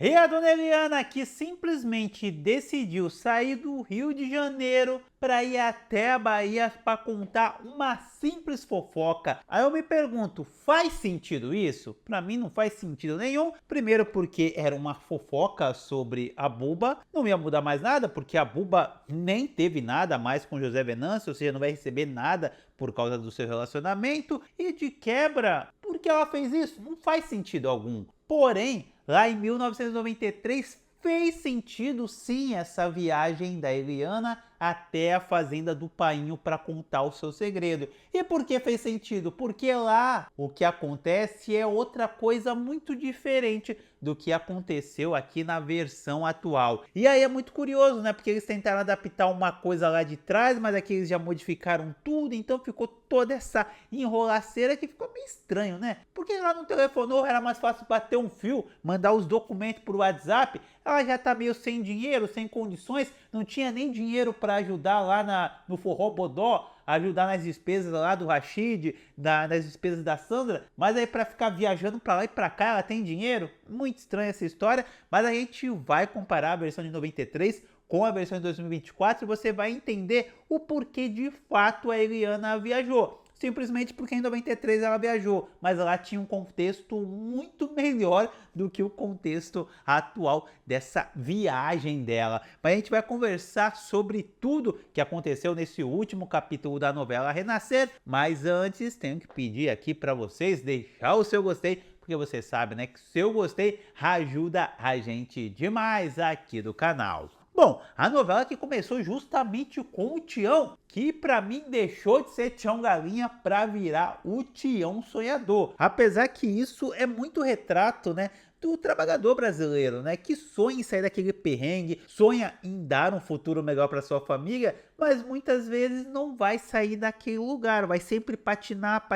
E a dona Eliana, que simplesmente decidiu sair do Rio de Janeiro para ir até a Bahia para contar uma simples fofoca. Aí eu me pergunto, faz sentido isso? Para mim não faz sentido nenhum. Primeiro porque era uma fofoca sobre a Buba, não ia mudar mais nada, porque a Buba nem teve nada mais com José Venâncio, ou seja, não vai receber nada por causa do seu relacionamento. E de quebra, por que ela fez isso? Não faz sentido algum. Porém, lá em 1993 fez sentido sim essa viagem da Eliana até a fazenda do Painho para contar o seu segredo. E por que fez sentido? Porque lá o que acontece é outra coisa muito diferente do que aconteceu aqui na versão atual. E aí é muito curioso, né? Porque eles tentaram adaptar uma coisa lá de trás, mas aqui eles já modificaram tudo, então ficou toda essa enrolaceira que ficou meio estranho, né? Porque lá no telefonou era mais fácil bater um fio, mandar os documentos por WhatsApp. Ela já tá meio sem dinheiro, sem condições, não tinha nem dinheiro para ajudar lá no Forró Bodó, ajudar nas despesas lá do Rashid, nas despesas da Sandra, mas aí para ficar viajando para lá e para cá ela tem dinheiro? Muito estranha essa história, mas a gente vai comparar a versão de 93 com a versão de 2024 e você vai entender o porquê de fato a Eliana viajou. Simplesmente porque em 93 ela viajou, mas ela tinha um contexto muito melhor do que o contexto atual dessa viagem dela. Mas a gente vai conversar sobre tudo que aconteceu nesse último capítulo da novela Renascer, mas antes tenho que pedir aqui para vocês deixar o seu gostei, porque você sabe, né, que o seu gostei ajuda a gente demais aqui do canal. Bom, a novela que começou justamente com o Tião, que pra mim deixou de ser Tião Galinha pra virar o Tião Sonhador. Apesar que isso é muito retrato, né, do trabalhador brasileiro, né, que sonha em sair daquele perrengue, sonha em dar um futuro melhor para sua família, mas muitas vezes não vai sair daquele lugar, vai sempre patinar,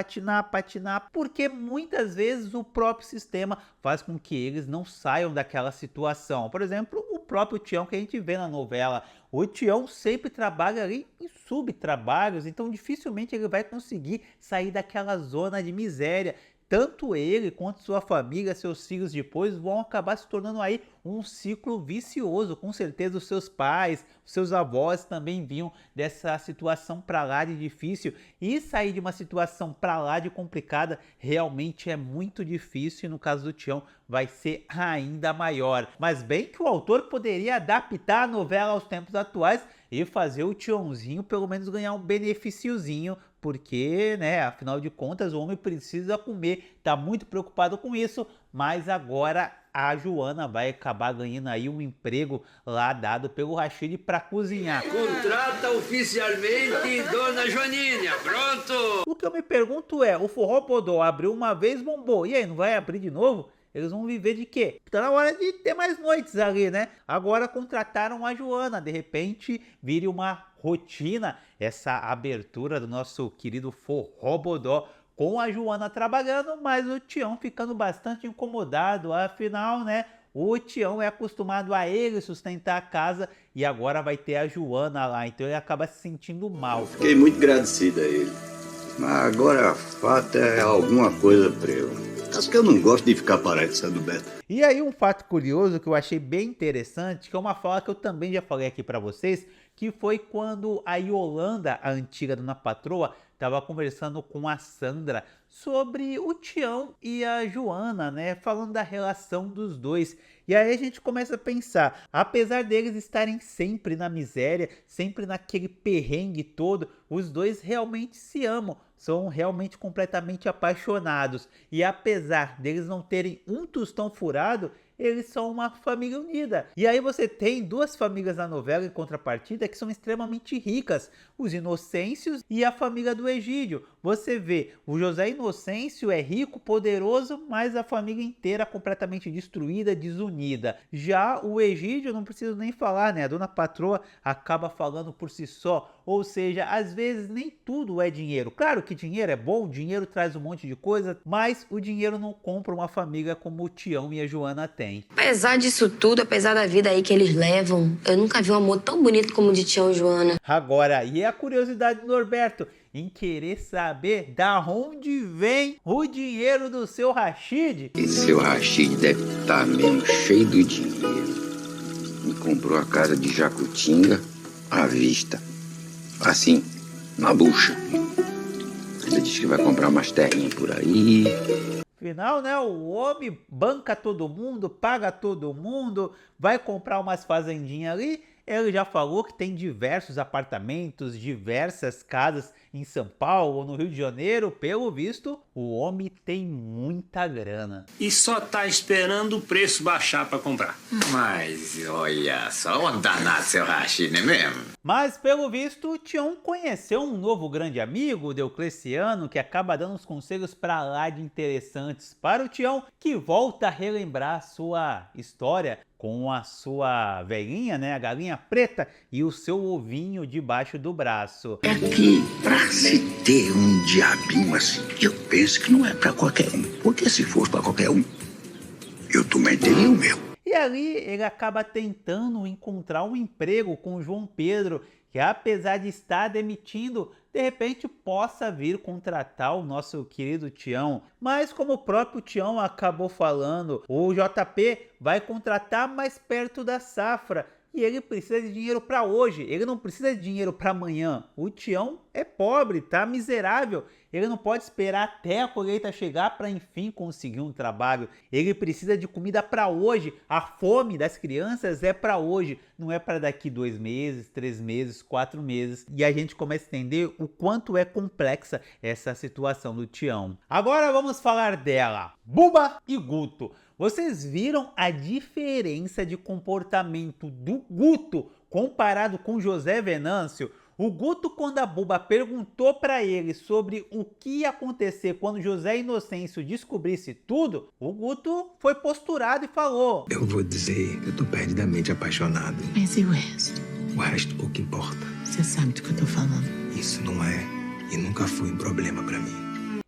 porque muitas vezes o próprio sistema faz com que eles não saiam daquela situação. Por exemplo, o próprio Tião que a gente vê na novela, o Tião sempre trabalha ali em subtrabalhos, então dificilmente ele vai conseguir sair daquela zona de miséria. Tanto ele quanto sua família, seus filhos depois vão acabar se tornando aí um ciclo vicioso. Com certeza os seus pais, os seus avós também vinham dessa situação pra lá de difícil, e sair de uma situação pra lá de complicada realmente é muito difícil, e no caso do Tião vai ser ainda maior. Mas bem que o autor poderia adaptar a novela aos tempos atuais e fazer o Tiãozinho pelo menos ganhar um benefíciozinho, porque, né, afinal de contas o homem precisa comer, tá muito preocupado com isso, mas agora a Joana vai acabar ganhando aí um emprego lá dado pelo Rashid para cozinhar. Contrata oficialmente Dona Joaninha, pronto! O que eu me pergunto é, o Forró Bodó abriu uma vez, bombou, e aí, não vai abrir de novo? Eles vão viver de quê? Tá na hora de ter mais noites ali, né? Agora contrataram a Joana, de repente vire uma rotina essa abertura do nosso querido Forró Bodó com a Joana trabalhando, mas o Tião ficando bastante incomodado, afinal, né? O Tião é acostumado a ele sustentar a casa e agora vai ter a Joana lá, então ele acaba se sentindo mal. Fiquei muito agradecido a ele, mas agora falta alguma coisa pra eu. Acho que eu não gosto de ficar parecendo Beto. E aí um fato curioso que eu achei bem interessante, que é uma fala que eu também já falei aqui pra vocês, que foi quando a Yolanda, a antiga dona patroa, estava conversando com a Sandra sobre o Tião e a Joana, né, falando da relação dos dois. E aí a gente começa a pensar, apesar deles estarem sempre na miséria, sempre naquele perrengue todo, os dois realmente se amam, são realmente completamente apaixonados. E apesar deles não terem um tostão furado, eles são uma família unida. E aí você tem duas famílias na novela em contrapartida que são extremamente ricas, os Inocêncios e a família do Egídio. Você vê, o José Inocêncio é rico, poderoso, mas a família inteira completamente destruída, desunida. Já o Egídio, não preciso nem falar, né? A dona patroa acaba falando por si só. Ou seja, às vezes nem tudo é dinheiro. Claro que dinheiro é bom, dinheiro traz um monte de coisa, mas o dinheiro não compra uma família como o Tião e a Joana têm. Apesar disso tudo, apesar da vida aí que eles levam, eu nunca vi um amor tão bonito como o de Tião e Joana. Agora, e a curiosidade do Norberto? em querer saber da onde vem o dinheiro do seu Rashid. E seu Rashid deve estar mesmo cheio do dinheiro. E comprou a casa de Jacutinga à vista. Assim, na bucha. Ele diz que vai comprar umas terrinhas por aí. Afinal, né, o homem banca todo mundo, paga todo mundo, vai comprar umas fazendinhas ali. Ele já falou que tem diversos apartamentos, diversas casas em São Paulo ou no Rio de Janeiro. Pelo visto, o homem tem muita grana. E só tá esperando o preço baixar para comprar. Mas olha só, um danado seu Rashid, não é mesmo? Mas pelo visto, o Tião conheceu um novo grande amigo, o Deocleciano, que acaba dando uns conselhos pra lá de interessantes para o Tião, que volta a relembrar sua história com a sua velhinha, né, a galinha preta, e o seu ovinho debaixo do braço. É que pra se ter um diabinho assim, eu penso que não é pra qualquer um. Porque se fosse pra qualquer um, eu também teria o meu. E ali ele acaba tentando encontrar um emprego com o João Pedro, que apesar de estar demitindo, de repente possa vir contratar o nosso querido Tião. Mas como o próprio Tião acabou falando, o JP vai contratar mais perto da safra. E ele precisa de dinheiro para hoje, ele não precisa de dinheiro para amanhã. O Tião é pobre, tá miserável. Ele não pode esperar até a colheita chegar para enfim conseguir um trabalho. Ele precisa de comida para hoje. A fome das crianças é para hoje, não é para daqui 2 meses, 3 meses, 4 meses. E a gente começa a entender o quanto é complexa essa situação do Tião. Agora vamos falar dela, Buba e Guto. Vocês viram a diferença de comportamento do Guto comparado com José Venâncio? O Guto, quando a Buba perguntou para ele sobre o que ia acontecer quando José Inocêncio descobrisse tudo, o Guto foi posturado e falou: eu vou dizer que eu tô perdidamente apaixonado. Mas e o resto? O resto pouco importa. Você sabe do que eu tô falando. Isso não é e nunca foi um problema para mim.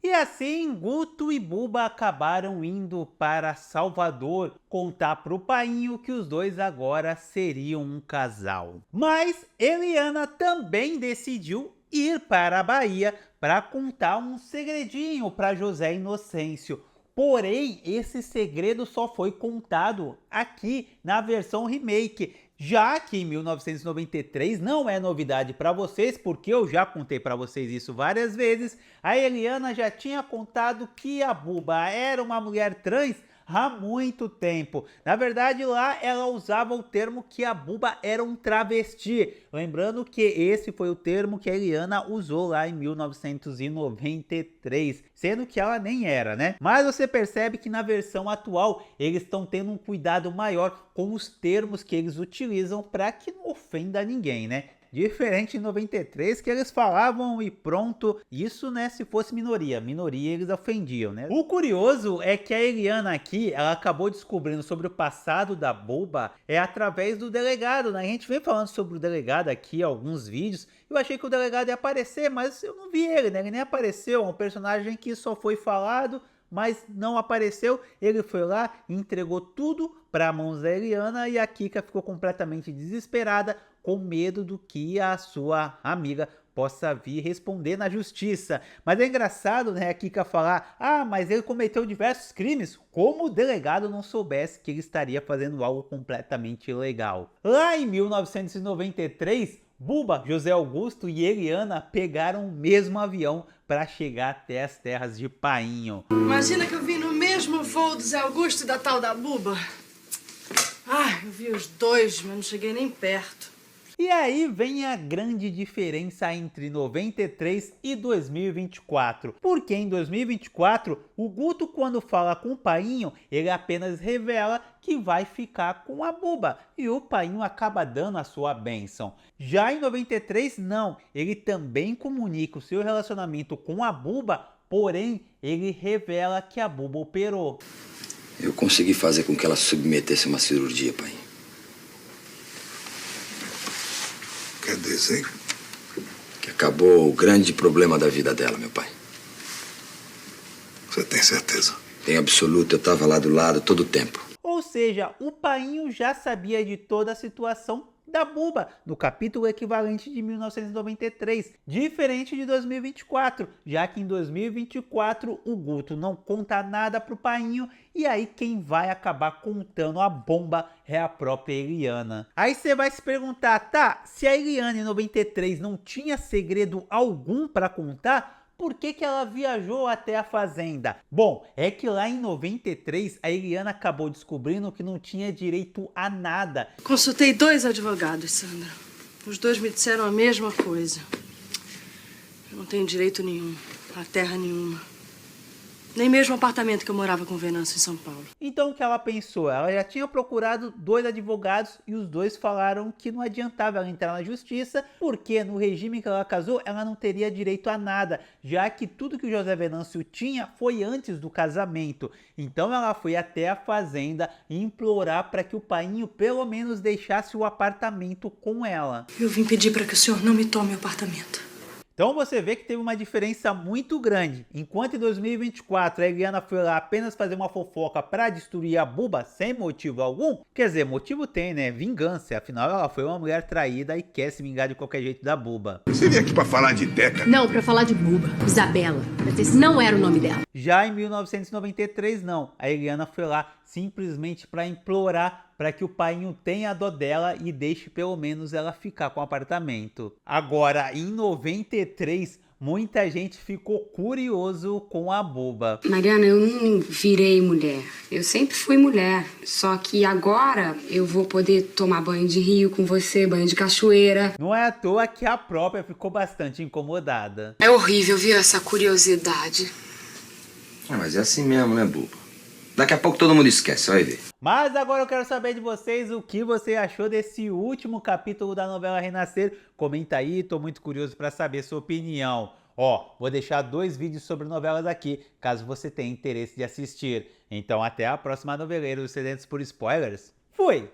E assim, Guto e Buba acabaram indo para Salvador contar pro painho que os dois agora seriam um casal. Mas Eliana também decidiu ir para a Bahia para contar um segredinho para José Inocêncio. Porém, esse segredo só foi contado aqui na versão remake. Já que em 1993 não é novidade para vocês, porque eu já contei para vocês isso várias vezes, a Eliana já tinha contado que a Buba era uma mulher trans há muito tempo. Na verdade, lá ela usava o termo que a Buba era um travesti. Lembrando que esse foi o termo que a Eliana usou lá em 1993, sendo que ela nem era, né? Mas você percebe que na versão atual eles estão tendo um cuidado maior com os termos que eles utilizam para que não ofenda ninguém, né? Diferente em 93 que eles falavam e pronto, isso né, se fosse minoria eles ofendiam, né? O curioso é que a Eliana aqui, ela acabou descobrindo sobre o passado da Buba através do delegado, né? A gente vem falando sobre o delegado aqui alguns vídeos, eu achei que o delegado ia aparecer, mas eu não vi ele, né? Ele nem apareceu, é um personagem que só foi falado, mas não apareceu. Ele foi lá e entregou tudo para a mãos da Eliana e a Kika ficou completamente desesperada, com medo do que a sua amiga possa vir responder na justiça. Mas é engraçado, né, a Kika falar: ah, mas ele cometeu diversos crimes, como o delegado não soubesse que ele estaria fazendo algo completamente ilegal. Lá em 1993, Buba, José Augusto e Eliana pegaram o mesmo avião para chegar até as terras de Painho. Imagina que eu vim no mesmo voo do Zé Augusto e da tal da Buba. Ah, eu vi os dois, mas não cheguei nem perto. E aí vem a grande diferença entre 93 e 2024. Porque em 2024, o Guto, quando fala com o Painho, ele apenas revela que vai ficar com a Buba. E o Painho acaba dando a sua bênção. Já em 93, não. Ele também comunica o seu relacionamento com a Buba, porém, ele revela que a Buba operou. Eu consegui fazer com que ela submetesse uma cirurgia, pai. Quer dizer? Que acabou o grande problema da vida dela, meu pai. Você tem certeza? Tenho absoluto, eu estava lá do lado todo o tempo. Ou seja, o Painho já sabia de toda a situação da Buba, no capítulo equivalente de 1993, diferente de 2024, já que em 2024 o Guto não conta nada pro Painho e aí quem vai acabar contando a bomba é a própria Eliana. Aí você vai se perguntar, tá, se a Eliana em 93 não tinha segredo algum para contar, por que ela viajou até a fazenda? Bom, é que lá em 93 a Eliana acabou descobrindo que não tinha direito a nada. Consultei 2 advogados, Sandra. Os 2 me disseram a mesma coisa. Eu não tenho direito nenhum, a terra nenhuma. Nem mesmo o apartamento que eu morava com o Venâncio em São Paulo. Então o que ela pensou? Ela já tinha procurado 2 advogados e os 2 falaram que não adiantava ela entrar na justiça, porque no regime que ela casou, ela não teria direito a nada, já que tudo que o José Venâncio tinha foi antes do casamento. Então ela foi até a fazenda implorar para que o Painho pelo menos deixasse o apartamento com ela. Eu vim pedir para que o senhor não me tome o apartamento. Então você vê que teve uma diferença muito grande. Enquanto em 2024 a Eliana foi lá apenas fazer uma fofoca para destruir a Buba sem motivo algum, quer dizer, motivo tem, né? Vingança. Afinal ela foi uma mulher traída e quer se vingar de qualquer jeito da Buba. Você veio aqui pra falar de Teca? Não, pra falar de Buba. Isabela. Mas esse não era o nome dela. Já em 1993 não. A Eliana foi lá simplesmente para implorar para que o Painho tenha a dó dela e deixe pelo menos ela ficar com o apartamento. Agora, em 93, muita gente ficou curioso com a Buba. Mariana, eu não virei mulher. Eu sempre fui mulher. Só que agora eu vou poder tomar banho de rio com você, banho de cachoeira. Não é à toa que a própria ficou bastante incomodada. É horrível, viu, essa curiosidade. Mas é assim mesmo, né, Buba? Daqui a pouco todo mundo esquece, vai ver. Mas agora eu quero saber de vocês o que você achou desse último capítulo da novela Renascer. Comenta aí, tô muito curioso para saber sua opinião. Ó, vou deixar 2 vídeos sobre novelas aqui, caso você tenha interesse de assistir. Então até a próxima, noveleiros sedentos por spoilers. Fui!